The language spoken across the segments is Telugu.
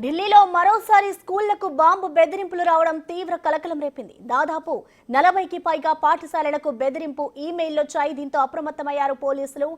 ఢిల్లీలో మరోసారి స్కూళ్లకు బాంబు బెదిరింపులు రావడం తీవ్ర కలకలం రేపింది. దాదాపు 40కి పైగా పాఠశాలలకు బెదిరింపు ఈమెయిల్ వచ్చాయి. దీంతో అప్రమత్తమయ్యారు పోలీసులు.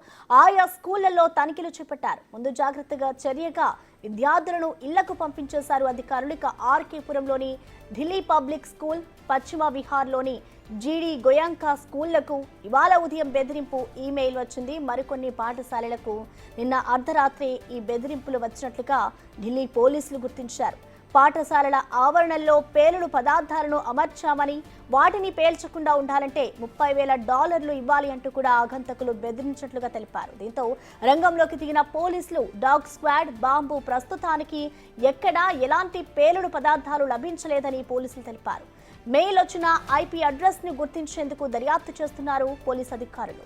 ఆయా స్కూళ్లలో తనిఖీలు చేపట్టారు. ముందు జాగ్రత్తగా చర్యగా విద్యార్థులను ఇళ్లకు పంపించేశారు అధికారులు. ఇక ఆర్కేపురంలోని ఢిల్లీ పబ్లిక్ స్కూల్, పశ్చిమ విహార్లోని జీడీ గోయంకా స్కూళ్లకు ఇవాళ ఉదయం బెదిరింపు ఈమెయిల్ వచ్చింది. మరికొన్ని పాఠశాలలకు నిన్న అర్ధరాత్రి ఈ బెదిరింపులు వచ్చినట్లుగా ఢిల్లీ పోలీసులు గుర్తించారు. పాఠశాలల ఆవరణల్లో పేలుడు పదార్థాలను అమర్చామని, వాటిని పేల్చకుండా ఉండాలంటే $30,000 ఇవ్వాలి అంటూ కూడా ఆగంతకులు బెదిరించినట్లుగా తెలిపారు. దీంతో రంగంలోకి దిగిన పోలీసులు డాగ్ స్క్వాడ్, బాంబు ప్రస్తుతానికి ఎక్కడా ఎలాంటి పేలుడు పదార్థాలు లభించలేదని పోలీసులు తెలిపారు. మెయిల్ వచ్చిన ఐపీ అడ్రస్ ని గుర్తించేందుకు దర్యాప్తు చేస్తున్నారు పోలీసు అధికారులు.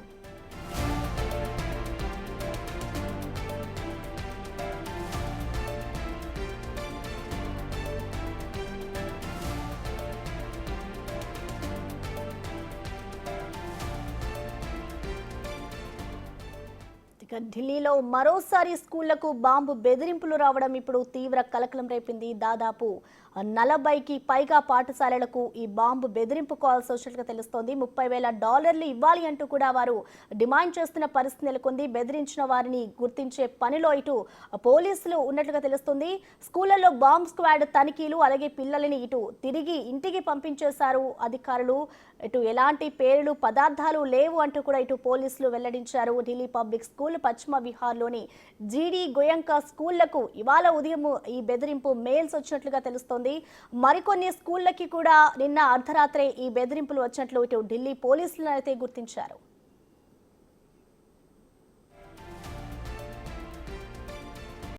ఢిల్లీలో మరోసారి స్కూళ్లకు బాంబు బెదిరింపులు రావడం ఇప్పుడు తీవ్ర కలకలం రేపింది. దాదాపు 40కి పైగా పాఠశాలలకు ఈ బాంబు బెదిరింపు కాల్స్ వచ్చినట్లుగా తెలుస్తోంది. $30,000 ఇవ్వాలి అంటూ కూడా వారు డిమాండ్ చేస్తున్న పరిస్థితి నెలకొంది. బెదిరించిన వారిని గుర్తించే పనిలో ఇటు పోలీసులు ఉన్నట్లుగా తెలుస్తుంది. స్కూళ్లలో బాంబ్ స్క్వాడ్ తనిఖీలు, అలాగే పిల్లలని ఇటు తిరిగి ఇంటికి పంపించేశారు అధికారులు. ఇటు ఎలాంటి పేలుడు పదార్థాలు లేవు అంటూ కూడా ఇటు పోలీసులు వెల్లడించారు. ఢిల్లీ పబ్లిక్ స్కూల్, పశ్చిమ విహార్లోని జీడీ గోయంకా స్కూళ్లకు ఇవాళ ఉదయం ఈ బెదిరింపు మెయిల్స్ వచ్చినట్లుగా తెలుస్తోంది. మరికొన్ని స్కూళ్లకి కూడా నిన్న అర్ధరాత్రే ఈ బెదిరింపులు వచ్చినట్లు ఇటు ఢిల్లీ పోలీసులు అయితే గుర్తించారు.